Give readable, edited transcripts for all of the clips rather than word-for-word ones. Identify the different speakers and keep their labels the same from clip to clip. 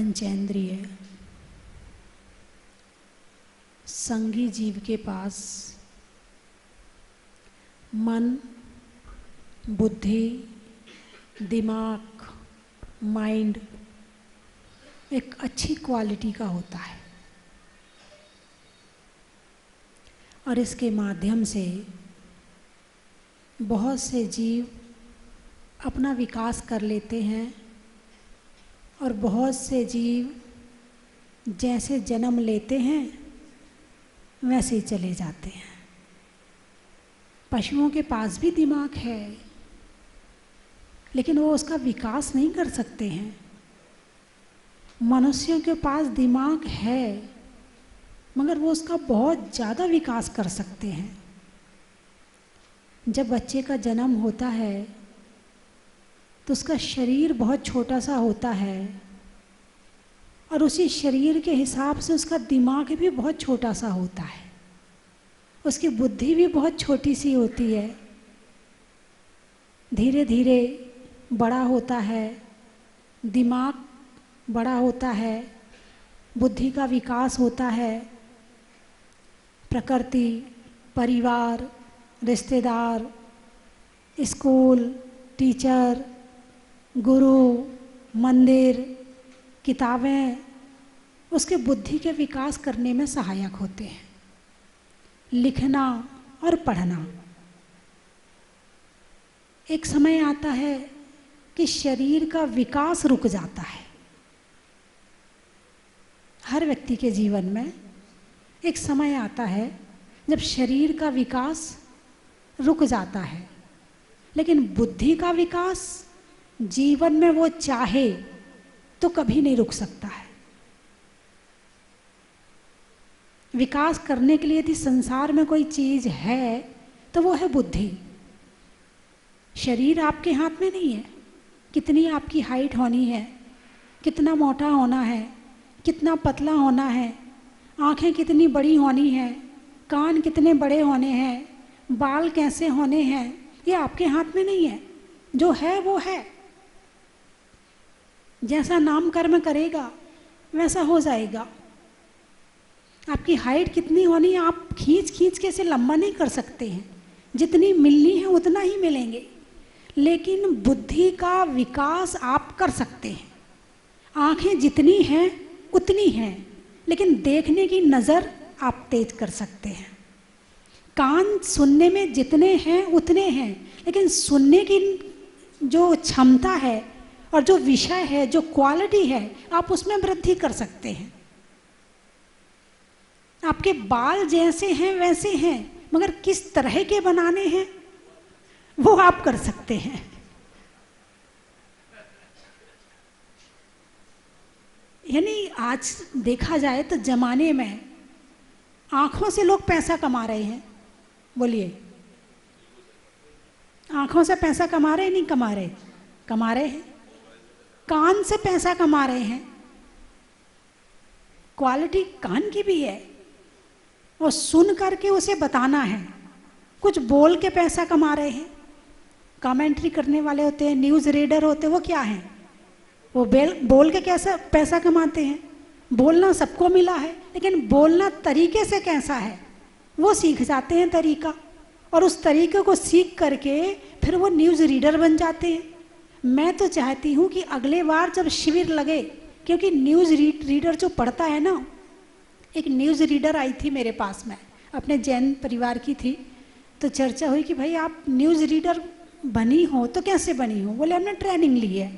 Speaker 1: पंचेंद्रिय संगी जीव के पास मन, बुद्धि, दिमाग, माइंड एक अच्छी क्वालिटी का होता है और इसके माध्यम से बहुत से जीव अपना विकास कर लेते हैं और बहुत से जीव जैसे जन्म लेते हैं वैसे ही चले जाते हैं। पशुओं के पास भी दिमाग है लेकिन वो उसका विकास नहीं कर सकते हैं। मनुष्यों के पास दिमाग है मगर वो उसका बहुत ज़्यादा विकास कर सकते हैं। जब बच्चे का जन्म होता है तो उसका शरीर बहुत छोटा सा होता है और उसी शरीर के हिसाब से उसका दिमाग भी बहुत छोटा सा होता है, उसकी बुद्धि भी बहुत छोटी सी होती है। धीरे धीरे बड़ा होता है, दिमाग बड़ा होता है, बुद्धि का विकास होता है। प्रकृति, परिवार, रिश्तेदार, स्कूल, टीचर, गुरु, मंदिर, किताबें उसके बुद्धि के विकास करने में सहायक होते हैं। लिखना और पढ़ना। एक समय आता है कि शरीर का विकास रुक जाता है। हर व्यक्ति के जीवन में एक समय आता है जब शरीर का विकास रुक जाता है, लेकिन बुद्धि का विकास जीवन में वो चाहे तो कभी नहीं रुक सकता है। विकास करने के लिए यदि संसार में कोई चीज़ है तो वो है बुद्धि। शरीर आपके हाथ में नहीं है, कितनी आपकी हाइट होनी है, कितना मोटा होना है, कितना पतला होना है, आँखें कितनी बड़ी होनी है, कान कितने बड़े होने हैं, बाल कैसे होने हैं, ये आपके हाथ में नहीं है। जो है वो है। जैसा नाम कर्म करेगा वैसा हो जाएगा। आपकी हाइट कितनी होनी है आप खींच खींच के इसे लंबा नहीं कर सकते हैं, जितनी मिलनी है उतना ही मिलेंगे। लेकिन बुद्धि का विकास आप कर सकते हैं। आँखें जितनी हैं उतनी हैं, लेकिन देखने की नज़र आप तेज कर सकते हैं। कान सुनने में जितने हैं उतने हैं, लेकिन सुनने की जो क्षमता है और जो विषय है, जो क्वालिटी है, आप उसमें वृद्धि कर सकते हैं। आपके बाल जैसे हैं वैसे हैं, मगर किस तरह के बनाने हैं वो आप कर सकते हैं। यानी आज देखा जाए तो जमाने में आंखों से लोग पैसा कमा रहे हैं। बोलिए, आंखों से पैसा कमा रहे नहीं कमा रहे? कमा रहे हैं। कान से पैसा कमा रहे हैं। क्वालिटी कान की भी है और सुन करके उसे बताना है। कुछ बोल के पैसा कमा रहे हैं। कमेंट्री करने वाले होते हैं, न्यूज़ रीडर होते हैं, वो क्या हैं? वो बोल के कैसा पैसा कमाते हैं। बोलना सबको मिला है, लेकिन बोलना तरीके से कैसा है वो सीख जाते हैं तरीका, और उस तरीके को सीख करके फिर वो न्यूज़ रीडर बन जाते हैं। मैं तो चाहती हूँ कि अगले बार जब शिविर लगे, क्योंकि न्यूज़ रीडर जो पढ़ता है ना, एक न्यूज़ रीडर आई थी मेरे पास में, अपने जैन परिवार की थी, तो चर्चा हुई कि भाई आप न्यूज़ रीडर बनी हो तो कैसे बनी हो? बोले हमने ट्रेनिंग ली है।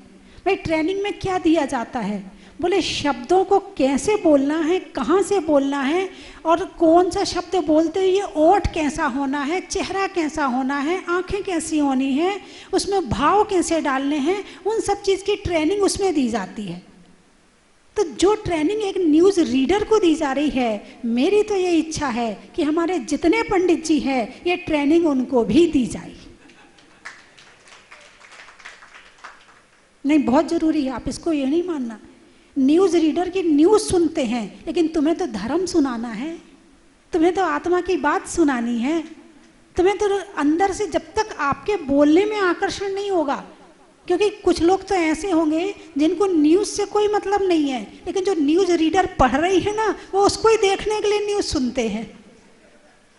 Speaker 1: भाई ट्रेनिंग में क्या दिया जाता है? बोले शब्दों को कैसे बोलना है, कहाँ से बोलना है, और कौन सा शब्द बोलते हुए ओठ कैसा होना है, चेहरा कैसा होना है, आंखें कैसी होनी है, उसमें भाव कैसे डालने हैं, उन सब चीज़ की ट्रेनिंग उसमें दी जाती है। तो जो ट्रेनिंग एक न्यूज़ रीडर को दी जा रही है, मेरी तो ये इच्छा है कि हमारे जितने पंडित जी हैं ये ट्रेनिंग उनको भी दी जाए। नहीं, बहुत ज़रूरी है। आप इसको ये नहीं मानना, न्यूज़ रीडर की न्यूज़ सुनते हैं, लेकिन तुम्हें तो धर्म सुनाना है, तुम्हें तो आत्मा की बात सुनानी है। तुम्हें तो अंदर से जब तक आपके बोलने में आकर्षण नहीं होगा, क्योंकि कुछ लोग तो ऐसे होंगे जिनको न्यूज़ से कोई मतलब नहीं है, लेकिन जो न्यूज़ रीडर पढ़ रही है ना, वो उसको ही देखने के लिए न्यूज़ सुनते हैं।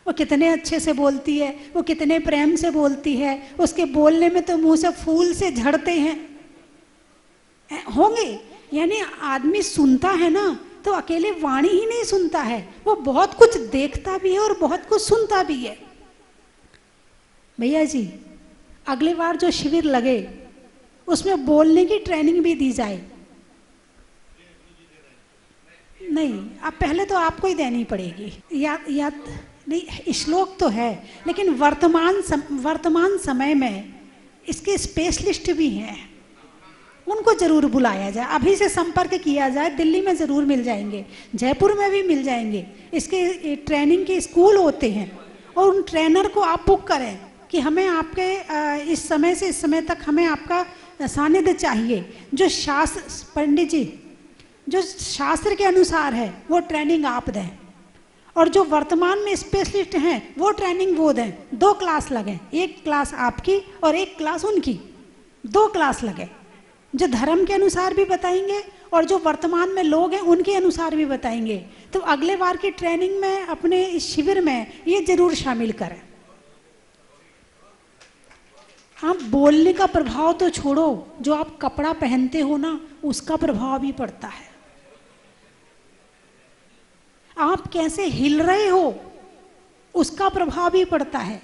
Speaker 1: वो कितने अच्छे से बोलती है, वो कितने प्रेम से बोलती है, उसके बोलने में तो मुंह से फूल से झड़ते हैं होंगे। यानी आदमी सुनता है ना, तो अकेले वाणी ही नहीं सुनता है, वो बहुत कुछ देखता भी है और बहुत कुछ सुनता भी है। भैया जी, अगली बार जो शिविर लगे उसमें बोलने की ट्रेनिंग भी दी जाए। नहीं, अब पहले तो आपको ही देनी पड़ेगी। या नहीं, श्लोक तो है, लेकिन वर्तमान समय में इसके स्पेशलिस्ट भी हैं, उनको जरूर बुलाया जाए, अभी से संपर्क किया जाए। दिल्ली में ज़रूर मिल जाएंगे, जयपुर में भी मिल जाएंगे। इसके ट्रेनिंग के स्कूल होते हैं, और उन ट्रेनर को आप बुक करें कि हमें आपके इस समय से इस समय तक हमें आपका सानिध्य चाहिए। जो शास्त्र, पंडित जी, जो शास्त्र के अनुसार है वो ट्रेनिंग आप दें, और जो वर्तमान में स्पेशलिस्ट हैं वो ट्रेनिंग वो दें। 2 क्लास लगें, एक क्लास आपकी और एक क्लास उनकी, 2 क्लास लगे। जो धर्म के अनुसार भी बताएंगे और जो वर्तमान में लोग हैं उनके अनुसार भी बताएंगे। तो अगले बार की ट्रेनिंग में, अपने इस शिविर में ये जरूर शामिल करें। आप बोलने का प्रभाव तो छोड़ो, जो आप कपड़ा पहनते हो ना, उसका प्रभाव भी पड़ता है। आप कैसे हिल रहे हो उसका प्रभाव भी पड़ता है।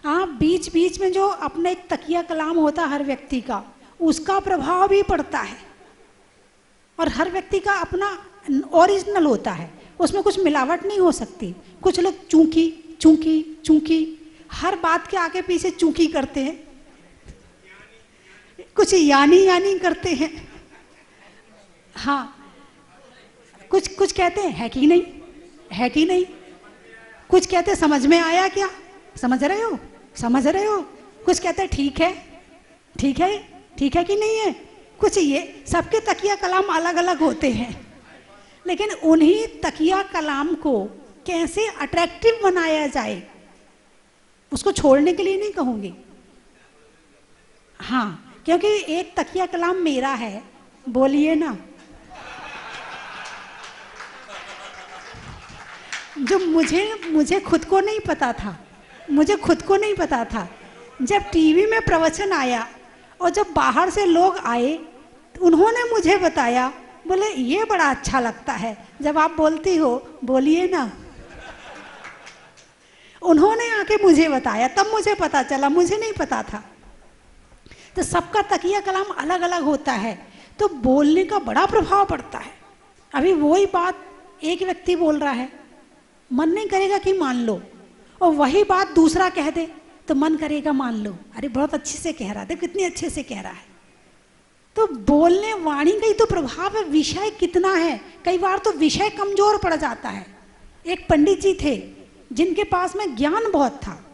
Speaker 1: आप बीच बीच में जो अपना एक तकिया कलाम होता है हर व्यक्ति का, उसका प्रभाव भी पड़ता है। और हर व्यक्ति का अपना ओरिजिनल होता है, उसमें कुछ मिलावट नहीं हो सकती। कुछ लोग चूंकी चूंकी चूंकी, हर बात के आगे पीछे चूंकी करते हैं, कुछ यानी यानी करते हैं। हाँ, कुछ कहते हैं है कि नहीं, है कि नहीं, कुछ कहते हैं समझ में आया क्या, समझ रहे हो, समझ रहे हो, कुछ कहते हैं ठीक है, ठीक है, ठीक है कि नहीं है। कुछ ये सबके तकिया कलाम अलग अलग होते हैं, लेकिन उन्हीं तकिया कलाम को कैसे अट्रैक्टिव बनाया जाए, उसको छोड़ने के लिए नहीं कहूँगी। हाँ, क्योंकि एक तकिया कलाम मेरा है, बोलिए ना, जो मुझे खुद को नहीं पता था, मुझे खुद को नहीं पता था। जब टीवी में प्रवचन आया और जब बाहर से लोग आए, उन्होंने मुझे बताया, बोले ये बड़ा अच्छा लगता है जब आप बोलती हो, बोलिए ना। उन्होंने आके मुझे बताया, तब मुझे पता चला, मुझे नहीं पता था। तो सबका तकिया कलाम अलग अलग होता है, तो बोलने का बड़ा प्रभाव पड़ता है। अभी वही बात एक व्यक्ति बोल रहा है, मन नहीं करेगा कि मान लो, और वही बात दूसरा कह दे तो मन करेगा मान लो, अरे बहुत अच्छे से कह रहा है, कितने अच्छे से कह रहा है। तो बोलने वाणी का ही तो प्रभाव है, विषय कितना है। कई बार तो विषय कमजोर पड़ जाता है। एक पंडित जी थे जिनके पास में ज्ञान बहुत था,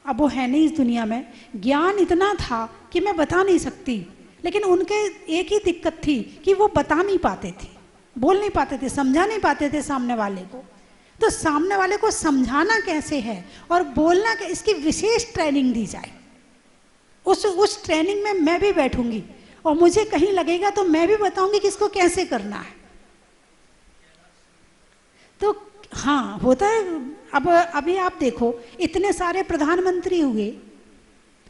Speaker 1: अब वो है नहीं इस दुनिया में, ज्ञान इतना था कि मैं बता नहीं सकती, लेकिन उनके एक ही दिक्कत थी कि वो बता नहीं पाते थे, बोल नहीं पाते थे, समझा नहीं पाते थे सामने वाले को। तो सामने वाले को समझाना कैसे है और बोलना, इसकी विशेष ट्रेनिंग दी जाए। उस ट्रेनिंग में मैं भी बैठूंगी और मुझे कहीं लगेगा तो मैं भी बताऊंगी कि इसको कैसे करना है। तो हाँ, होता है। अब अभी आप देखो, इतने सारे प्रधानमंत्री हुए,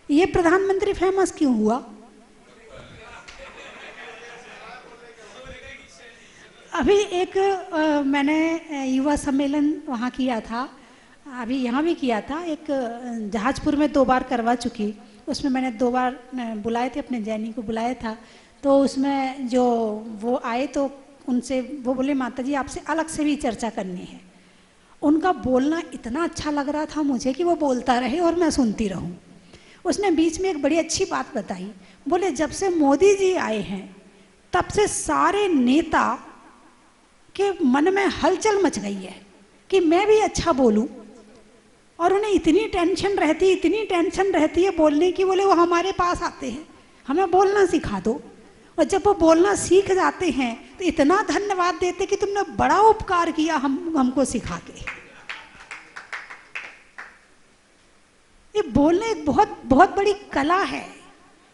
Speaker 1: ये प्रधानमंत्री फेमस क्यों हुआ? अभी एक मैंने युवा सम्मेलन वहाँ किया था, अभी यहाँ भी किया था, एक जहाजपुर में 2 बार करवा चुकी। उसमें मैंने 2 बार बुलाए थे, अपने जैनी को बुलाया था। तो उसमें जो वो आए तो उनसे वो बोले, माता जी आपसे अलग से भी चर्चा करनी है। उनका बोलना इतना अच्छा लग रहा था मुझे कि वो बोलता रहे और मैं सुनती रहूं। उसने बीच में एक बड़ी अच्छी बात बताई, बोले जब से मोदी जी आए हैं तब से सारे नेता के मन में हलचल मच गई है कि मैं भी अच्छा बोलूं, और उन्हें इतनी टेंशन रहती है बोलने की। बोले वो हमारे पास आते हैं, हमें बोलना सिखा दो, और जब वो बोलना सीख जाते हैं तो इतना धन्यवाद देते कि तुमने बड़ा उपकार किया हमको सिखा के। ये बोलना एक बहुत बहुत बड़ी कला है।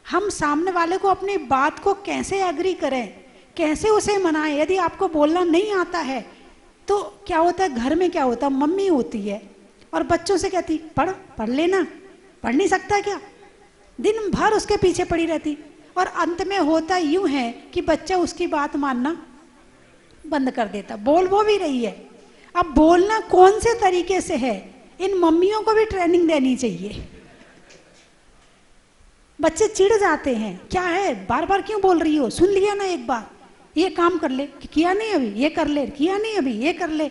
Speaker 1: हम सामने वाले को अपनी बात को कैसे एग्री करें, कैसे उसे मनाएं। यदि आपको बोलना नहीं आता है तो क्या होता है, घर में क्या होता है, मम्मी होती है और बच्चों से कहती पढ़ पढ़ लेना, पढ़ नहीं सकता क्या, दिन भर उसके पीछे पड़ी रहती। और अंत में होता यूं है कि बच्चा उसकी बात मानना बंद कर देता। बोल वो भी रही है, अब बोलना कौन से तरीके से है, इन मम्मियों को भी ट्रेनिंग देनी चाहिए। बच्चे चिढ़ जाते हैं, क्या है बार बार क्यों बोल रही हो, सुन लिया ना एक बार, ये काम कर ले, किया नहीं अभी, ये कर ले, किया नहीं अभी, ये कर ले।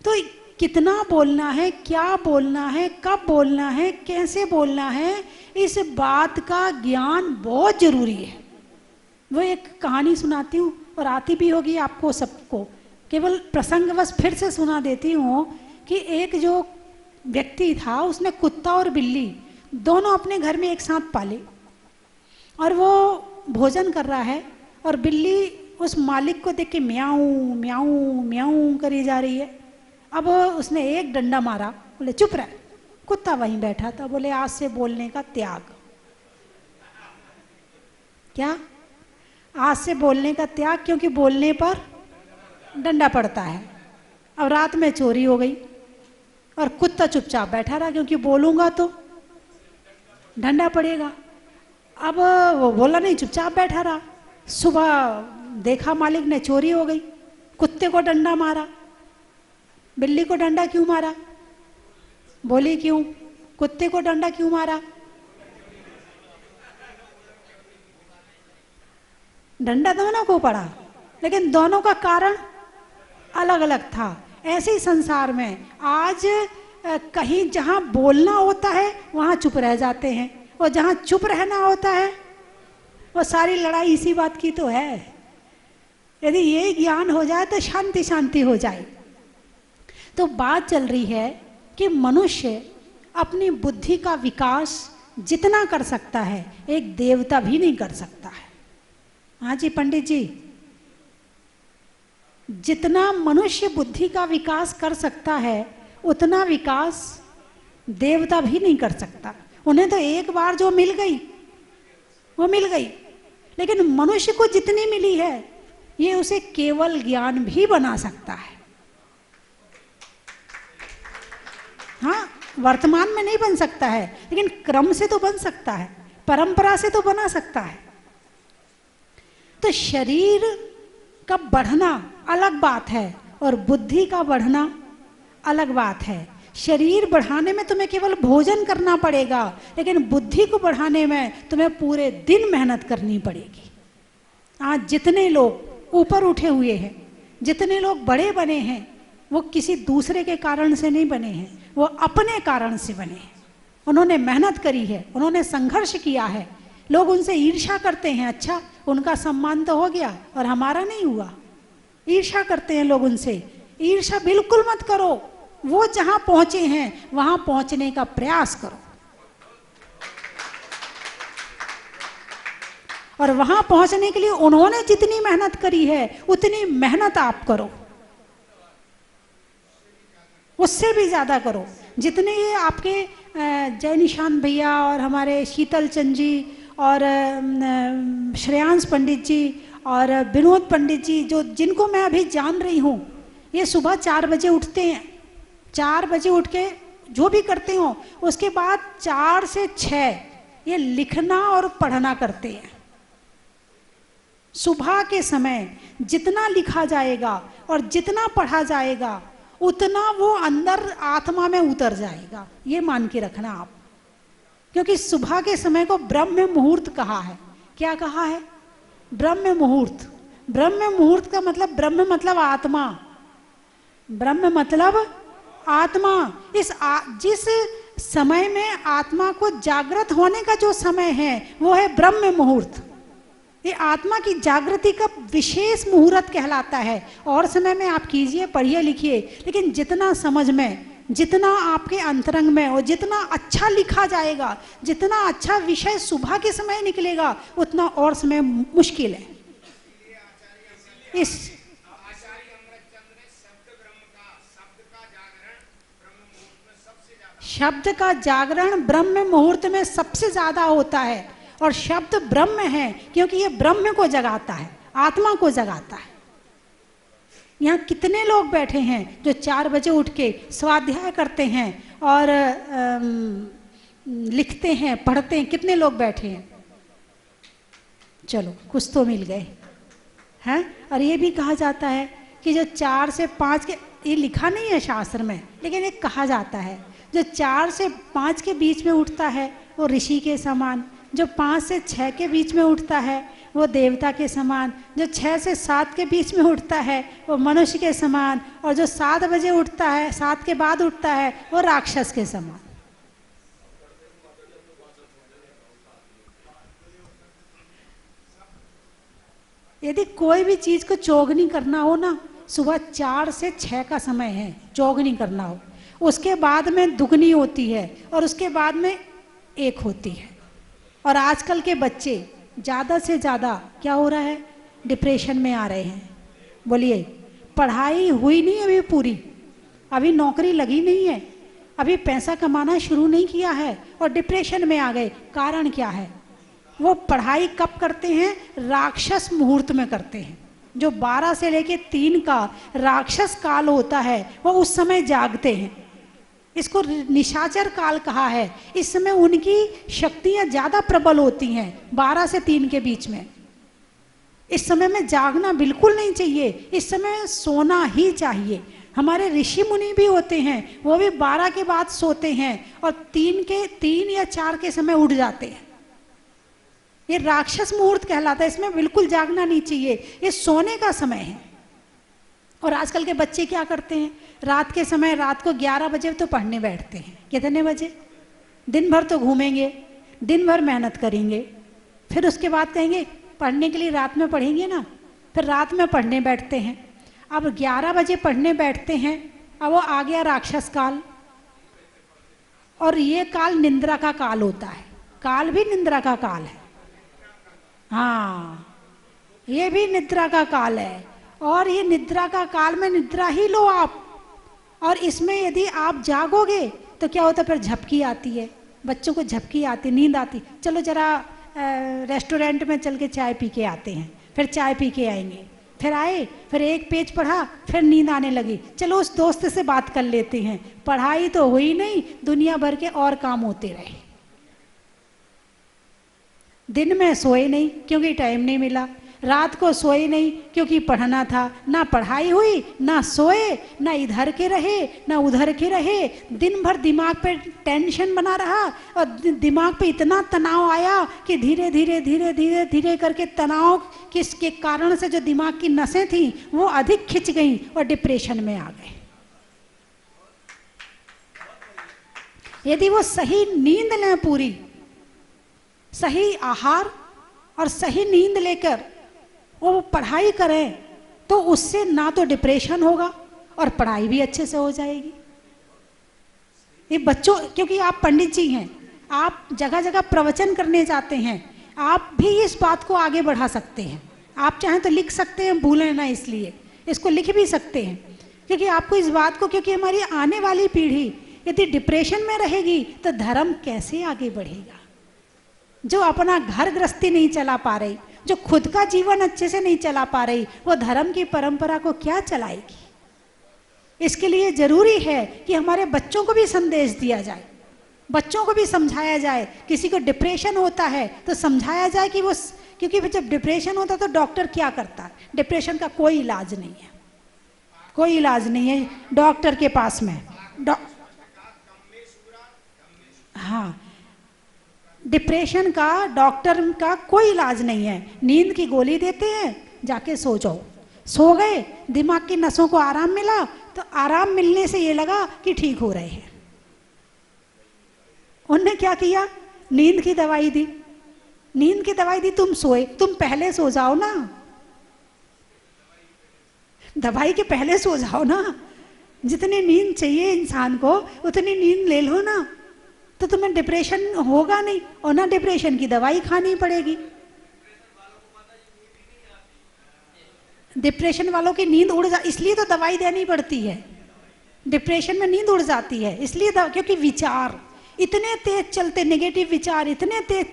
Speaker 1: तो कितना बोलना है, क्या बोलना है, कब बोलना है, कैसे बोलना है, इस बात का ज्ञान बहुत जरूरी है। वो एक कहानी सुनाती हूँ और आती भी होगी आपको सबको, केवल प्रसंगवश फिर से सुना देती हूँ कि एक जो व्यक्ति था उसने कुत्ता और बिल्ली दोनों अपने घर में एक साथ पाले और वो भोजन कर रहा है और बिल्ली उस मालिक को देख के म्याऊं म्याऊं म्याऊं करी जा रही है। अब उसने एक डंडा मारा, बोले चुप रह। कुत्ता वहीं बैठा था, बोले आज से बोलने का त्याग। क्या? आज से बोलने का त्याग, क्योंकि बोलने पर डंडा पड़ता है। अब रात में चोरी हो गई और कुत्ता चुपचाप बैठा रहा, क्योंकि बोलूंगा तो डंडा पड़ेगा। अब वो बोला नहीं, चुपचाप बैठा रहा। सुबह देखा मालिक ने चोरी हो गई, कुत्ते को डंडा मारा। बिल्ली को डंडा क्यों मारा? बोली क्यों? कुत्ते को डंडा क्यों मारा? डंडा दोनों को पड़ा, लेकिन दोनों का कारण अलग अलग था। ऐसे ही संसार में आज कहीं जहां बोलना होता है वहां चुप रह जाते हैं, और जहां चुप रहना होता है वो सारी लड़ाई इसी बात की तो है। यदि ये ज्ञान हो जाए तो शांति शांति हो जाए। तो बात चल रही है कि मनुष्य अपनी बुद्धि का विकास जितना कर सकता है एक देवता भी नहीं कर सकता है। हाँ जी पंडित जी, जितना मनुष्य बुद्धि का विकास कर सकता है उतना विकास देवता भी नहीं कर सकता। उन्हें तो एक बार जो मिल गई वो मिल गई, लेकिन मनुष्य को जितनी मिली है ये उसे केवल ज्ञान भी बना सकता है। हाँ, वर्तमान में नहीं बन सकता है, लेकिन क्रम से तो बन सकता है, परंपरा से तो बना सकता है। तो शरीर का बढ़ना अलग बात है और बुद्धि का बढ़ना अलग बात है। शरीर बढ़ाने में तुम्हें केवल भोजन करना पड़ेगा, लेकिन बुद्धि को बढ़ाने में तुम्हें पूरे दिन मेहनत करनी पड़ेगी। आज जितने लोग ऊपर उठे हुए हैं, जितने लोग बड़े बने हैं, वो किसी दूसरे के कारण से नहीं बने हैं, वो अपने कारण से बने हैं। उन्होंने मेहनत करी है, उन्होंने संघर्ष किया है। लोग उनसे ईर्ष्या करते हैं, अच्छा उनका सम्मान तो हो गया और हमारा नहीं हुआ। ईर्ष्या करते हैं लोग उनसे। ईर्ष्या बिल्कुल मत करो, वो जहां पहुंचे हैं वहां पहुंचने का प्रयास करो, और वहां पहुंचने के लिए उन्होंने जितनी मेहनत करी है उतनी मेहनत आप करो, उससे भी ज्यादा करो। जितने ये आपके जय निशांत भैया और हमारे शीतल चंद जी और श्रेयांश पंडित जी और विनोद पंडित जी, जो जिनको मैं अभी जान रही हूँ, ये सुबह 4 बजे उठते हैं। 4 बजे उठ के जो भी करते हो, उसके बाद 4 से 6 ये लिखना और पढ़ना करते हैं। सुबह के समय जितना लिखा जाएगा और जितना पढ़ा जाएगा उतना वो अंदर आत्मा में उतर जाएगा, ये मान के रखना आप। क्योंकि सुबह के समय को ब्रह्म मुहूर्त कहा है। क्या कहा है? ब्रह्म मुहूर्त। ब्रह्म मुहूर्त का मतलब, ब्रह्म मतलब आत्मा, ब्रह्म मतलब आत्मा। जिस समय में आत्मा को जागृत होने का जो समय है वो है ब्रह्म मुहूर्त। ये आत्मा की जागृति का विशेष मुहूर्त कहलाता है। और समय में आप कीजिए, पढ़िए, लिखिए, लेकिन जितना समझ में, जितना आपके अंतरंग में और जितना अच्छा लिखा जाएगा, जितना अच्छा विषय सुबह के समय निकलेगा, उतना और समय मुश्किल है। इस शब्द का जागरण ब्रह्म मुहूर्त में सबसे ज्यादा होता है। और शब्द ब्रह्म है क्योंकि ये ब्रह्म को जगाता है, आत्मा को जगाता है। यहाँ कितने लोग बैठे हैं जो 4 बजे उठ के स्वाध्याय करते हैं और लिखते हैं, पढ़ते हैं, कितने लोग बैठे हैं? चलो कुछ तो मिल गए हैं। और ये भी कहा जाता है कि जो 4 से 5 के, ये लिखा नहीं है शास्त्र में, लेकिन ये कहा जाता है जो 4 से 5 के बीच में उठता है वो ऋषि के समान, जो 5 से 6 के बीच में उठता है वो देवता के समान, जो 6 से 7 के बीच में उठता है वो मनुष्य के समान, और जो 7 बजे उठता है, 7 के बाद उठता है, वो राक्षस के समान। यदि कोई भी चीज को चौगनी करना हो ना, सुबह 4 से 6 का समय है चौगनी करना हो, उसके बाद में दुगनी होती है और उसके बाद में 1 होती है। और आजकल के बच्चे ज़्यादा से ज़्यादा क्या हो रहा है, डिप्रेशन में आ रहे हैं। बोलिए, पढ़ाई हुई नहीं अभी पूरी, अभी नौकरी लगी नहीं है, अभी पैसा कमाना शुरू नहीं किया है और डिप्रेशन में आ गए। कारण क्या है? वो पढ़ाई कब करते हैं? राक्षस मुहूर्त में करते हैं। जो 12 से लेके 3 का राक्षस काल होता है वो उस समय जागते हैं। इसको निशाचर काल कहा है। इस समय उनकी शक्तियां ज्यादा प्रबल होती हैं 12 से 3 के बीच में। इस समय में जागना बिल्कुल नहीं चाहिए, इस समय सोना ही चाहिए। हमारे ऋषि मुनि भी होते हैं, वो भी 12 के बाद सोते हैं और 3 या 4 के समय उठ जाते हैं। ये राक्षस मुहूर्त कहलाता है, इसमें बिल्कुल जागना नहीं चाहिए, ये सोने का समय है। और आजकल के बच्चे क्या करते हैं, रात के समय, रात को 11 बजे तो पढ़ने बैठते हैं। कितने बजे? दिन भर तो घूमेंगे, दिन भर मेहनत करेंगे, फिर उसके बाद कहेंगे पढ़ने के लिए रात में पढ़ेंगे ना, फिर रात में पढ़ने बैठते हैं। अब 11 बजे पढ़ने बैठते हैं, अब वो आ गया राक्षस काल। और ये काल निंद्रा का काल होता है, काल भी निंद्रा का काल है। हाँ, ये भी निद्रा का काल है। और ये निद्रा का काल में निद्रा ही लो आप, और इसमें यदि आप जागोगे तो क्या होता है, फिर झपकी आती है, बच्चों को झपकी आती, नींद आती। चलो जरा रेस्टोरेंट में चल के चाय पी के आते हैं, फिर चाय पी के आएंगे, फिर आए, फिर 1 पेज पढ़ा, फिर नींद आने लगी, चलो उस दोस्त से बात कर लेते हैं। पढ़ाई तो हुई नहीं, दुनिया भर के और काम होते रहे। दिन में सोए नहीं क्योंकि टाइम नहीं मिला, रात को सोए नहीं क्योंकि पढ़ना था, ना पढ़ाई हुई, ना सोए, ना इधर के रहे ना उधर के रहे। दिन भर दिमाग पे टेंशन बना रहा और दिमाग पे इतना तनाव आया कि धीरे धीरे धीरे धीरे धीरे करके तनाव किसके कारण से जो दिमाग की नसें थी वो अधिक खिंच गई और डिप्रेशन में आ गए। यदि वो सही नींद लें, पूरी सही आहार और सही नींद लेकर वो पढ़ाई करें, तो उससे ना तो डिप्रेशन होगा और पढ़ाई भी अच्छे से हो जाएगी। ये बच्चों, क्योंकि आप पंडित जी हैं, आप जगह जगह प्रवचन करने जाते हैं, आप भी इस बात को आगे बढ़ा सकते हैं। आप चाहें तो लिख सकते हैं, भूलें ना, इसलिए इसको लिख भी सकते हैं। क्योंकि आपको इस बात को, क्योंकि हमारी आने वाली पीढ़ी यदि डिप्रेशन में रहेगी तो धर्म कैसे आगे बढ़ेगा? जो अपना घर गृहस्थी नहीं चला पा रही, जो खुद का जीवन अच्छे से नहीं चला पा रही, वो धर्म की परंपरा को क्या चलाएगी? इसके लिए जरूरी है कि हमारे बच्चों को भी संदेश दिया जाए, बच्चों को भी समझाया जाए। किसी को डिप्रेशन होता है तो समझाया जाए कि वो, क्योंकि जब डिप्रेशन होता है तो डॉक्टर क्या करता है? डिप्रेशन का कोई इलाज नहीं है, कोई इलाज नहीं है डॉक्टर के पास में। हाँ, डिप्रेशन का डॉक्टर का कोई इलाज नहीं है। नींद की गोली देते हैं, जाके सो जाओ। सो गए, दिमाग की नसों को आराम मिला, तो आराम मिलने से ये लगा कि ठीक हो रहे हैं। उनने क्या किया? नींद की दवाई दी, नींद की दवाई दी, तुम सोए, तुम पहले सो जाओ ना, दवाई के पहले सो जाओ ना। जितनी नींद चाहिए इंसान को उतनी नींद ले लो ना, तो तुम्हें डिप्रेशन होगा नहीं और ना डिप्रेशन की दवाई खानी पड़ेगी। डिप्रेशन वालों की नींद उड़ जा, इसलिए तो दवाई देनी पड़ती है। डिप्रेशन में नींद उड़ जाती है इसलिए क्योंकि विचार, इतने तेज चलते नेगेटिव विचार, इतने तेज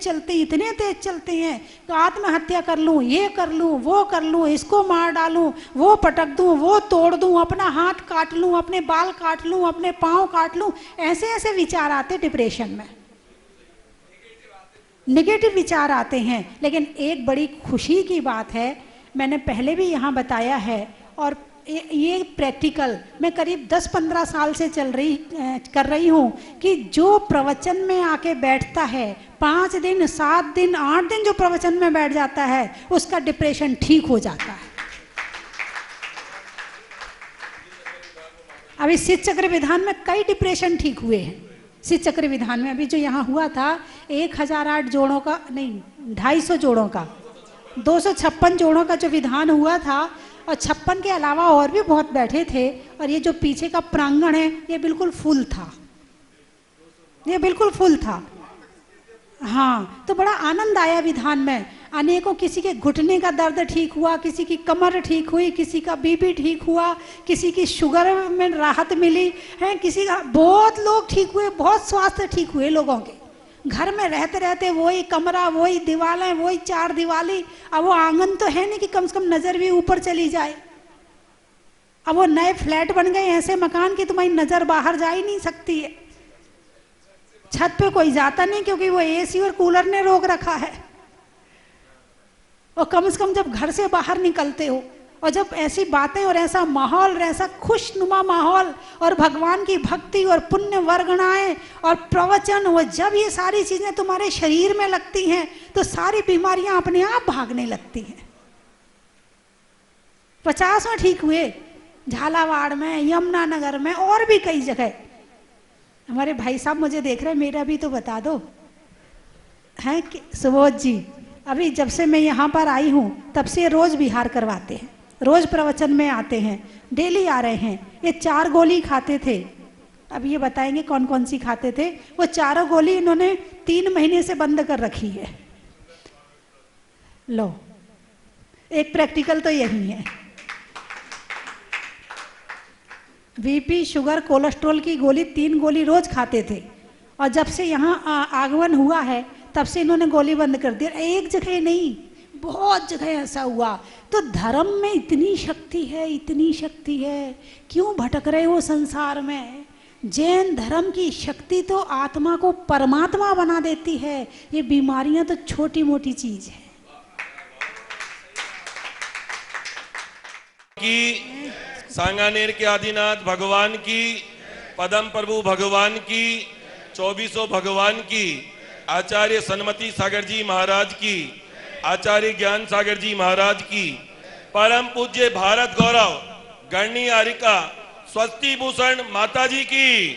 Speaker 1: चलते हैं तो आत्महत्या कर लूं, ये कर लूं, वो कर लूं, इसको मार डालूं, वो पटक दूं, वो तोड़ दूं, अपना हाथ काट लूं, अपने बाल काट लूं, अपने पाँव काट लूं, ऐसे ऐसे विचार आते डिप्रेशन में, नेगेटिव विचार आते हैं। लेकिन एक बड़ी खुशी की बात है, मैंने पहले भी यहाँ बताया है और ये प्रैक्टिकल मैं करीब 10-15 साल से कर रही हूँ कि जो प्रवचन में आके बैठता है 5 दिन 7 दिन 8 दिन जो प्रवचन में बैठ जाता है उसका डिप्रेशन ठीक हो जाता है। अभी शीत चक्र विधान में कई डिप्रेशन ठीक हुए हैं। शीत चक्र विधान में अभी जो यहाँ हुआ था 1008 जोड़ों का नहीं 250 जोड़ों का 256 जोड़ों का जो विधान हुआ था और 56 के अलावा और भी बहुत बैठे थे और ये जो पीछे का प्रांगण है ये बिल्कुल फुल था, ये बिल्कुल फुल था। हाँ, तो बड़ा आनंद आया विधान में। अनेकों, किसी के घुटने का दर्द ठीक हुआ, किसी की कमर ठीक हुई, किसी का बीपी ठीक हुआ, किसी की शुगर में राहत मिली है, किसी का, बहुत लोग ठीक हुए, बहुत स्वास्थ्य ठीक हुए लोगों के। घर में रहते रहते वही कमरा, वही दीवारें, वही 4 दीवाली, अब वो आंगन तो है नहीं कि कम से कम नजर भी ऊपर चली जाए। अब वो नए फ्लैट बन गए ऐसे मकान की तुम्हारी नजर बाहर जा ही नहीं सकती है, छत पे कोई जाता नहीं क्योंकि वो एसी और कूलर ने रोक रखा है। और कम से कम जब घर से बाहर निकलते हो और जब ऐसी बातें और ऐसा माहौल, ऐसा खुशनुमा माहौल और भगवान की भक्ति और पुण्य वर्गणाएं और प्रवचन, वो जब ये सारी चीजें तुम्हारे शरीर में लगती हैं तो सारी बीमारियां अपने आप भागने लगती हैं। 50 में ठीक हुए, झालावाड़ में, यमुनानगर में और भी कई जगह। हमारे भाई साहब मुझे देख रहे हैं, मेरा भी तो बता दो है कि सुबोध जी, अभी जब से मैं यहाँ पर आई हूँ तब से रोज विहार करवाते हैं, रोज प्रवचन में आते हैं, डेली आ रहे हैं। ये 4 गोली खाते थे, अब ये बताएंगे कौन कौन सी खाते थे। वो 4 गोली इन्होंने 3 महीने से बंद कर रखी है। लो, एक प्रैक्टिकल तो यही है। बीपी, शुगर, कोलेस्ट्रॉल की गोली 3 गोली रोज खाते थे और जब से यहाँ आगमन हुआ है तब से इन्होंने गोली बंद कर दी। एक जगह नहीं, बहुत जगह ऐसा हुआ। तो धर्म में इतनी शक्ति है, इतनी शक्ति है, क्यों भटक रहे हो संसार में। जैन धर्म की शक्ति तो आत्मा को परमात्मा बना देती है, ये बीमारियां तो छोटी मोटी चीज है।
Speaker 2: की सांगानेर के आदिनाथ भगवान की, पदम प्रभु भगवान की, 2400 भगवान की, आचार्य सन्मति सागर जी महाराज की, आचार्य ज्ञान सागर जी महाराज की, परम पूज्य भारत गौरव गणनी आरिका स्वस्ति भूषण माताजी की,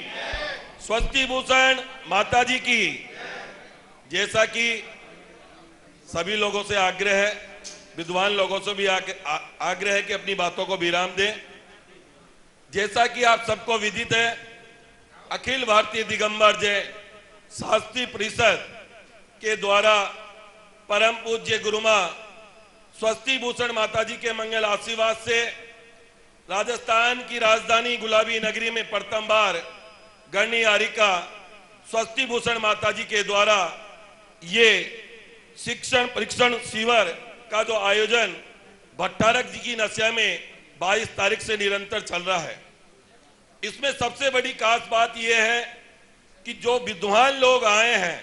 Speaker 2: स्वस्ति भूषण माताजी की। जैसा कि सभी लोगों से आग्रह है, विद्वान लोगों से भी आग्रह है कि अपनी बातों को विराम दें। जैसा कि आप सबको विदित है, अखिल भारतीय दिगंबर जय शास्त्री परिषद के द्वारा परम पूज्य गुरुमा स्वस्ति भूषण माताजी के मंगल आशीर्वाद से राजस्थान की राजधानी गुलाबी नगरी में प्रथम बार गणनी आरिका स्वस्ति भूषण माताजी के द्वारा ये शिक्षण परीक्षण शिविर का जो आयोजन भट्टारक जी की नस्या में 22 तारीख से निरंतर चल रहा है। इसमें सबसे बड़ी खास बात यह है कि जो विद्वान लोग आए हैं,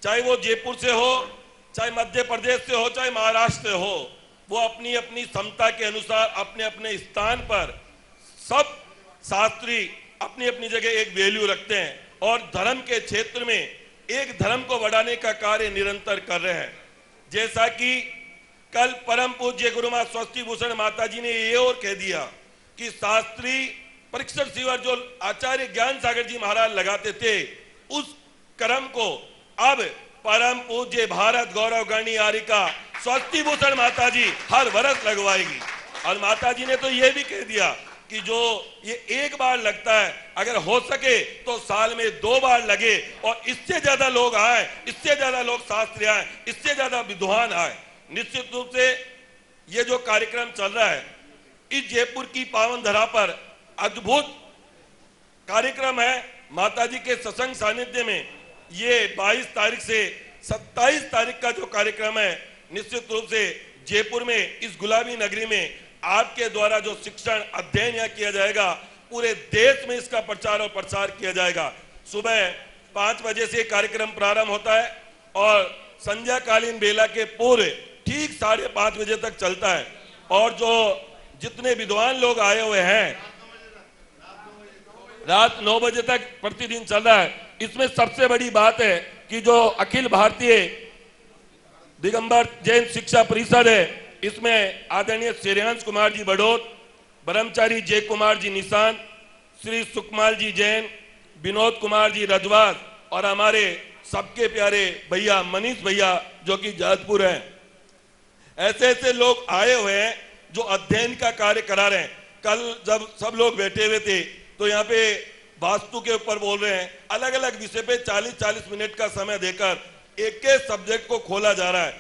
Speaker 2: चाहे वो जयपुर से हो, चाहे मध्य प्रदेश से हो, चाहे महाराष्ट्र से हो, वो अपनी अपनी क्षमता के अनुसार अपने अपने स्थान पर सब शास्त्री अपनी अपनी जगह एक वैल्यू रखते हैं और धर्म के क्षेत्र में एक धर्म को बढ़ाने का कार्य निरंतर कर रहे हैं। जैसा कि कल परम पूज्य गुरुमा स्वस्ति भूषण माताजी ने ये और कह दिया कि शास्त्री परीक्षण शिविर जो आचार्य ज्ञान सागर जी महाराज लगाते थे, उस क्रम को अब परम पूज्य भारत गौरव गणनी आरिका स्वस्ति भूषण माताजी हर वर्ष लगवाएगी। और माताजी ने तो ये भी कह दिया कि जो ये एक बार लगता है, अगर हो सके तो साल में 2 बार लगे और इससे ज्यादा लोग आए, इससे ज्यादा लोग शास्त्री आए, इससे ज्यादा विद्वान आए। निश्चित रूप से ये जो कार्यक्रम चल रहा है, इस जयपुर की पावन धरा पर अद्भुत कार्यक्रम है माताजी के सत्संग सानिध्य में ये 22 तारीख से 27 तारीख का जो कार्यक्रम है, निश्चित रूप से जयपुर में इस गुलाबी नगरी में आपके द्वारा जो शिक्षण अध्ययन यहाँ किया जाएगा, पूरे देश में इसका प्रचार और प्रसार किया जाएगा। सुबह 5 बजे से कार्यक्रम प्रारंभ होता है और संध्याकालीन बेला के पूरे ठीक 5:30 बजे तक चलता है। और जो जितने विद्वान लोग आए हुए हैं, रात 9 बजे तक प्रतिदिन चल रहा है। इसमें सबसे बड़ी बात है कि जो अखिल भारतीय दिगंबर जैन शिक्षा परिषद है, इसमें आदरणीय श्रेयांश कुमार जी बड़ौत, ब्रह्मचारी जय कुमार जी निशांत, श्री सुकमाल जी जैन, विनोद कुमार जी रजवास और हमारे सबके प्यारे भैया मनीष भैया जो कि जाजपुर हैं। ऐसे ऐसे लोग आए हुए हैं जो अध्ययन का कार्य करा रहे हैं। कल जब सब लोग बैठे हुए थे तो यहाँ पे वास्तु के ऊपर बोल रहे हैं, अलग अलग विषय पे 40-40 मिनट का समय देकर एक एक सब्जेक्ट को खोला जा रहा है।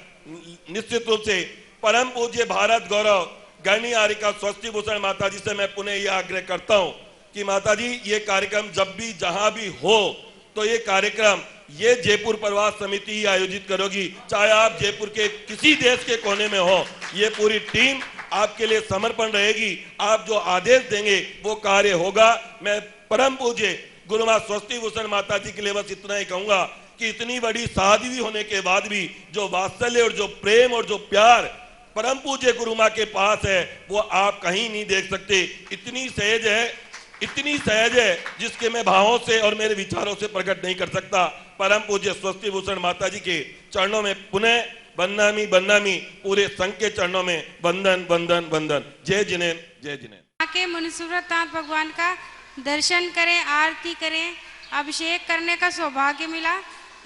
Speaker 2: निश्चित रूप से परम पूज्य भारत गौरव गणी आरिका स्वस्ति भूषण माता जी से मैं पुनः यह आग्रह करता हूं कि माता जी ये कार्यक्रम जब भी जहां भी हो तो ये कार्यक्रम ये जयपुर प्रवास समिति ही आयोजित करोगी, चाहे आप जयपुर के किसी देश के कोने में हो, ये पूरी टीम आपके लिए समर्पण रहेगी। आप जो आदेश देंगे वो कार्य होगा। मैं परम पूज्य गुरु मां स्वस्ति भूषण माता जी के लिए बस इतना ही कहूंगा कि इतनी बड़ी साध्वी होने के बाद भी जो वात्सल्य और जो प्रेम और जो प्यार परम पूज्य गुरु मां के पास है वो आप कहीं नहीं देख सकते। इतनी सहज है, इतनी सहज है जिसके मैं भावों से और मेरे विचारों से प्रकट नहीं कर सकता। परम पूज्य स्वस्ति भूषण माता जी के चरणों में पुनः बन्नामी बन्नामी, पूरे संघ के चरणों में वंदन वंदन वंदन। जय जिनेन्द्र, जय जिनेन्द्र।
Speaker 3: आके मुनिसुव्रतनाथ भगवान का दर्शन करें, आरती करें, अभिषेक करने का सौभाग्य मिला।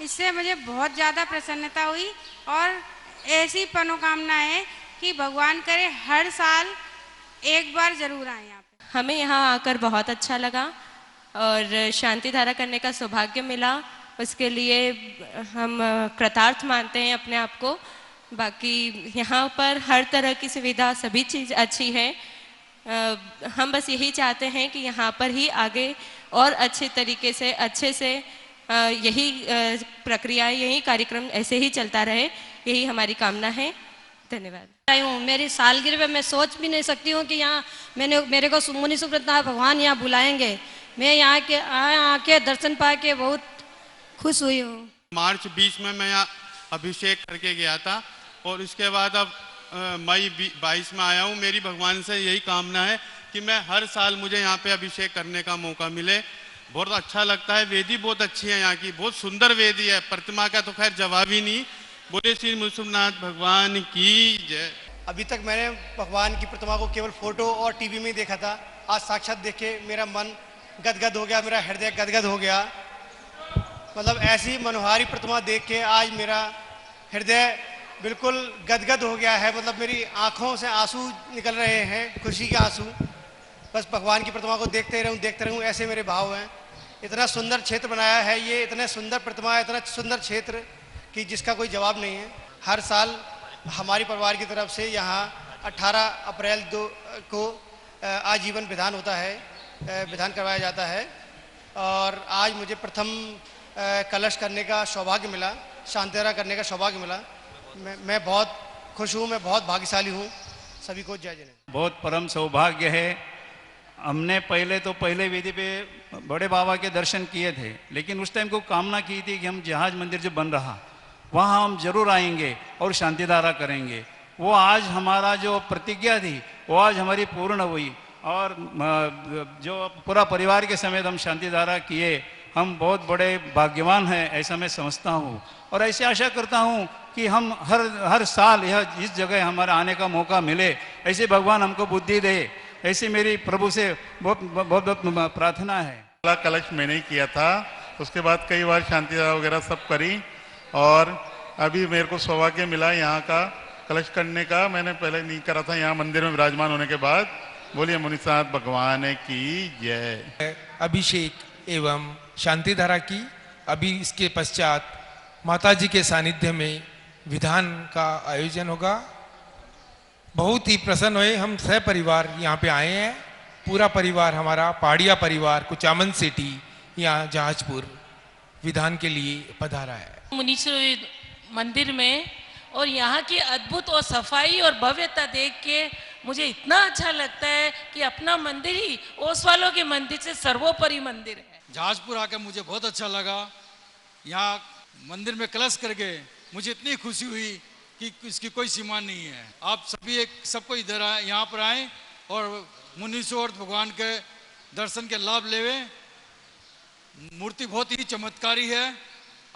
Speaker 3: इससे मुझे बहुत ज़्यादा प्रसन्नता हुई और ऐसी मनोकामना है कि भगवान करे हर साल एक बार जरूर आए यहाँ पे।
Speaker 4: हमें यहाँ आकर बहुत अच्छा लगा और शांति धारा करने का सौभाग्य मिला। उसके लिए हम कृतार्थ मानते हैं अपने आप को। बाकी यहाँ पर हर तरह की सुविधा, सभी चीज़ अच्छी है। हम बस यही चाहते हैं कि यहाँ पर ही आगे और अच्छे तरीके से, अच्छे से यही प्रक्रियाएं, यही कार्यक्रम ऐसे ही चलता रहे, यही हमारी कामना है। धन्यवाद।
Speaker 5: मेरी सालगिरह पे मैं सोच भी नहीं सकती हूँ कि यहाँ मेरे को मुनिसुव्रतनाथ भगवान यहाँ बुलाएंगे। मैं यहाँ के आके दर्शन पा के बहुत खुश हुई हूँ।
Speaker 6: मार्च 20 में मैं यहाँ अभिषेक करके गया था और उसके बाद अब मई 22 में आया हूँ। मेरी भगवान से यही कामना है कि मैं हर साल मुझे यहाँ पे अभिषेक करने का मौका मिले। बहुत अच्छा लगता है। वेदी बहुत अच्छी है यहाँ की, बहुत सुंदर वेदी है। प्रतिमा का तो खैर जवाब ही नहीं। बोले श्री मुनिसुव्रतनाथ भगवान की जय।
Speaker 7: अभी तक मैंने भगवान की प्रतिमा को केवल फोटो और टीवी में ही देखा था। आज साक्षात देख के मेरा मन गदगद हो गया, मेरा हृदय गदगद हो गया। मतलब ऐसी मनोहारी प्रतिमा देख के आज मेरा हृदय बिल्कुल गदगद हो गया है। मतलब मेरी आंखों से आंसू निकल रहे हैं, खुशी के आंसू। बस भगवान की प्रतिमा को देखते रहूं, ऐसे मेरे भाव हैं। इतना सुंदर क्षेत्र बनाया है ये, इतने सुंदर प्रतिमा, इतना सुंदर क्षेत्र कि जिसका कोई जवाब नहीं है। हर साल हमारी परिवार की तरफ से यहाँ 18 अप्रैल को आजीवन विधान होता है, विधान करवाया जाता है। और आज मुझे प्रथम कलश करने का सौभाग्य मिला, शांतिधारा करने का सौभाग्य मिला। मैं बहुत खुश हूँ, मैं बहुत भाग्यशाली हूँ। सभी को जय जिनेन्द्र।
Speaker 8: बहुत परम सौभाग्य है। हमने पहले वेदी पे बड़े बाबा के दर्शन किए थे, लेकिन उस टाइम को कामना की थी कि हम जहाज मंदिर जो बन रहा वहाँ हम जरूर आएंगे और शांतिधारा करेंगे। वो आज हमारा जो प्रतिज्ञा थी वो आज हमारी पूर्ण हुई और जो पूरा परिवार के समेत हम शांतिधारा किए। हम बहुत बड़े भाग्यवान हैं, ऐसा मैं समझता हूँ। और ऐसी आशा करता हूँ कि हम हर साल यह इस जगह हमारे आने का मौका मिले, ऐसे भगवान हमको बुद्धि दे, ऐसी मेरी प्रभु से बहुत प्रार्थना है।
Speaker 6: कलश मैंने ही किया था, उसके बाद कई बार शांतिधारा वगैरह सब करी और अभी मेरे को सौभाग्य मिला यहाँ का कलश करने का। मैंने पहले नहीं करा था, यहाँ मंदिर में विराजमान होने के बाद। बोलिए मुनिसुव्रतनाथ भगवान की जय।
Speaker 9: अभिषेक एवं शांतिधारा की, अभी इसके पश्चात माता जी के सानिध्य में विधान का आयोजन होगा। बहुत ही प्रसन्न हुए, हम सह परिवार यहाँ पे आए हैं। पूरा परिवार हमारा, पहाड़िया परिवार, कुचामन सेठी, यहाँ जहाजपुर विधान के लिए पधारा है।
Speaker 10: मुनीश्वर मंदिर में और यहाँ की अद्भुत और सफाई और भव्यता देख के मुझे इतना अच्छा लगता है कि अपना मंदिर ही ओसवालों के मंदिर से सर्वोपरि मंदिर है।
Speaker 11: जहाजपुर आकर मुझे बहुत अच्छा लगा। यहाँ मंदिर में कलश करके मुझे इतनी खुशी हुई कि इसकी कोई सीमा नहीं है। आप सभी सबको इधर आए, यहाँ पर आएँ और मुनीश्वर भगवान के दर्शन के लाभ लेवे। मूर्ति बहुत ही चमत्कारी है,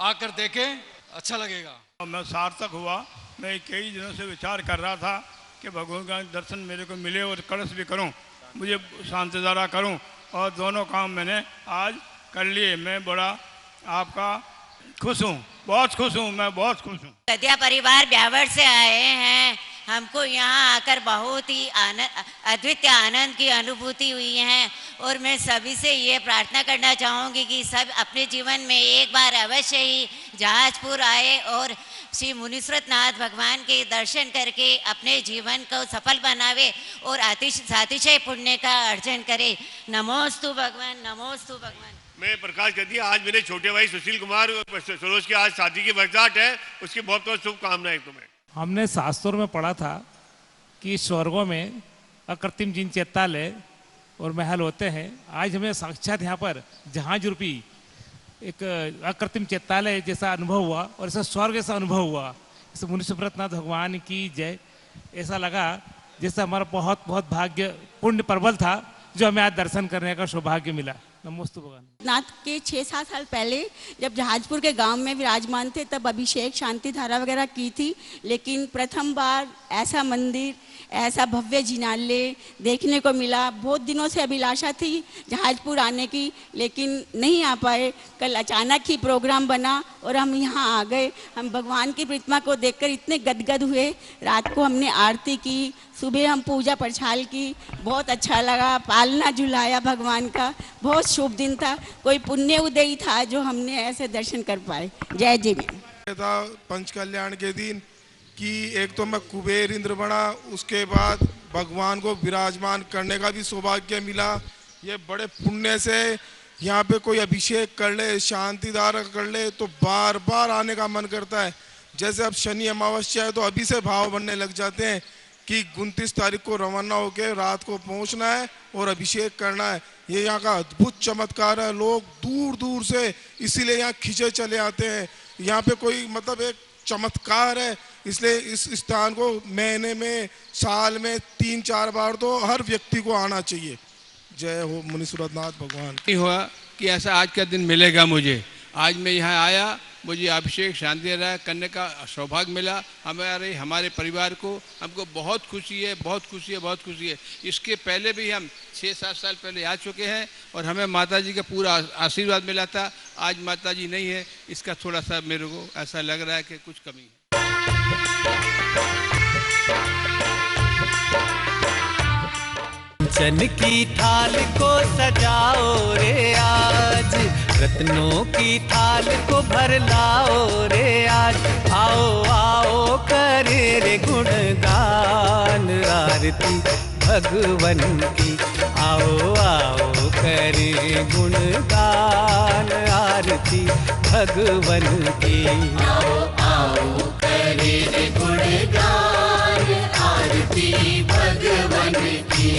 Speaker 11: आकर देखें, अच्छा लगेगा।
Speaker 12: मैं सार्थक हुआ। मैं कई दिनों से विचार कर रहा था कि भगवान का दर्शन मेरे को मिले और कलश भी करूं, मुझे शांतिधारा करूं, और दोनों काम मैंने आज कर लिए। मैं बड़ा आपका खुश हूं, बहुत खुश हूं, मैं बहुत खुश हूं।
Speaker 13: ददिया परिवार ब्यावर से आए हैं। हमको यहाँ आकर बहुत ही अद्वितीय आनंद की अनुभूति हुई है और मैं सभी से ये प्रार्थना करना चाहूँगी कि सब अपने जीवन में एक बार अवश्य ही जहाजपुर आए और श्री मुनीश्वरनाथ भगवान के दर्शन करके अपने जीवन को सफल बनावे और अतिशय पुण्य का अर्जन करे। नमोस्तु भगवान, नमोस्तु भगवान।
Speaker 14: मैं प्रकाश कर दिया। आज मेरे छोटे भाई सुशील कुमार सरोज की आज शादी की वर्षगांठ है, उसकी बहुत बहुत शुभकामनाएं तुम्हें।
Speaker 15: हमने शास्त्रों में पढ़ा था कि स्वर्गों में अकृत्रिम जिन चैत्यालय और महल होते हैं। आज हमें साक्षात यहाँ पर जहाज रूपी एक अकृत्रिम चैत्यालय जैसा अनुभव हुआ और ऐसा स्वर्ग जैसा अनुभव हुआ। इसे मुनीश्वरनाथ भगवान की जय। ऐसा लगा जैसे हमारा बहुत बहुत भाग्य पुण्य प्रबल था जो हमें आज दर्शन करने का सौभाग्य मिला। नमोस्तु भगवान।
Speaker 16: नाथ के 6-7 साल पहले जब जहाजपुर के गांव में विराजमान थे तब अभिषेक शांति धारा वगैरह की थी, लेकिन प्रथम बार ऐसा मंदिर, ऐसा भव्य जिनालय देखने को मिला। बहुत दिनों से अभिलाषा थी जहाजपुर आने की, लेकिन नहीं आ पाए। कल अचानक ही प्रोग्राम बना और हम यहाँ आ गए। हम भगवान की प्रतिमा को देखकर इतने गदगद हुए। रात को हमने आरती की, सुबह हम पूजा परछाल की, बहुत अच्छा लगा। पालना झुलाया भगवान का, बहुत शुभ दिन था। कोई पुण्य उदय था जो हमने ऐसे दर्शन कर पाए। जय जय
Speaker 17: था पंच कल्याण के दिन कि एक तो मैं कुबेर इंद्र बना, उसके बाद भगवान को विराजमान करने का भी सौभाग्य मिला। ये बड़े पुण्य से यहाँ पे कोई अभिषेक कर ले, शांति धारा कर ले तो बार बार आने का मन करता है। जैसे अब शनि अमावस्या है तो अभी से भाव बनने लग जाते हैं कि 29 तारीख को रवाना होकर रात को पहुंचना है और अभिषेक करना है। ये यहाँ का अद्भुत चमत्कार है। लोग दूर दूर से इसीलिए यहाँ खींचे चले आते हैं। यहाँ पे कोई मतलब एक चमत्कार है, इसलिए इस स्थान को महीने में, साल में 3-4 बार तो हर व्यक्ति को आना चाहिए। जय हो मुनीश्वरनाथ भगवान।
Speaker 18: नहीं हुआ कि ऐसा आज का दिन मिलेगा मुझे। आज मैं यहाँ आया, मुझे अभिषेक शांति धारा करने का सौभाग्य मिला। हमारे परिवार को, हमको बहुत खुशी है, बहुत खुशी है, बहुत खुशी है। इसके पहले भी हम 6-7 साल पहले आ चुके हैं और हमें माता जी का पूरा आशीर्वाद मिला था। आज माता जी नहीं है, इसका थोड़ा सा मेरे को ऐसा लग रहा है कि कुछ कमी है।
Speaker 19: चन की थाल को सजाओ रे आज, रत्नों की थाल को भर लाओ रे आज। आओ आओ करे रे गुणगान आरती भगवन की। आओ आओ करे गुणगान आरती भगवन की। आओ आओ करे रे गुणगान आरती भगवन की।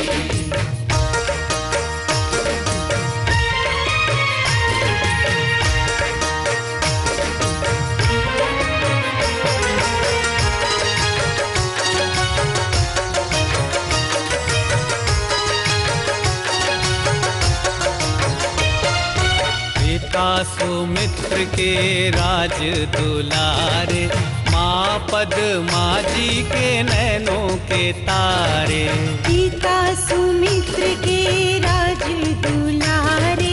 Speaker 19: सुमित्र के राज दुलारे, माँ पद्मा जी के नैनों के तारे।
Speaker 20: पिता सुमित्र के राज दुलारे,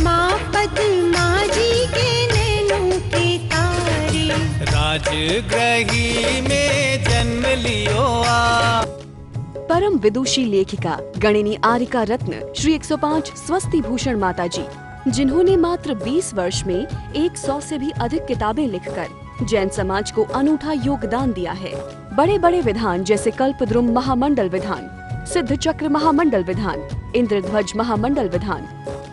Speaker 20: माँ पद्मा जी के नैनों के तारे।
Speaker 19: राजगृही में जन्म लियो आ।
Speaker 21: परम विदुषी लेखिका गणिनी आरिका रत्न श्री 105 स्वस्ति भूषण माता जी, जिन्होंने मात्र 20 वर्ष में 100 से भी अधिक किताबें लिखकर जैन समाज को अनूठा योगदान दिया है। बड़े बड़े विधान जैसे कल्पद्रुम महामंडल विधान, सिद्ध चक्र महामंडल विधान, इंद्रध्वज महामंडल विधान,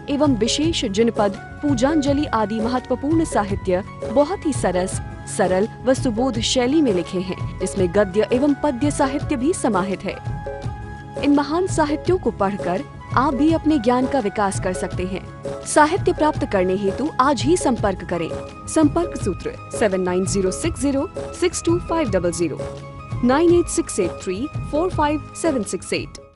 Speaker 21: एवं विशेष जनपद, पूजांजलि आदि महत्वपूर्ण साहित्य बहुत ही सरल व सुबोध शैली में लिखे हैं, जिसमें गद्य एवं पद्य साहित्य भी समाहित है। इन महान साहित्यों को पढ़कर आप भी अपने ज्ञान का विकास कर सकते हैं। साहित्य प्राप्त करने हेतु आज ही संपर्क करें। संपर्क सूत्र 7906062500 98683 45768।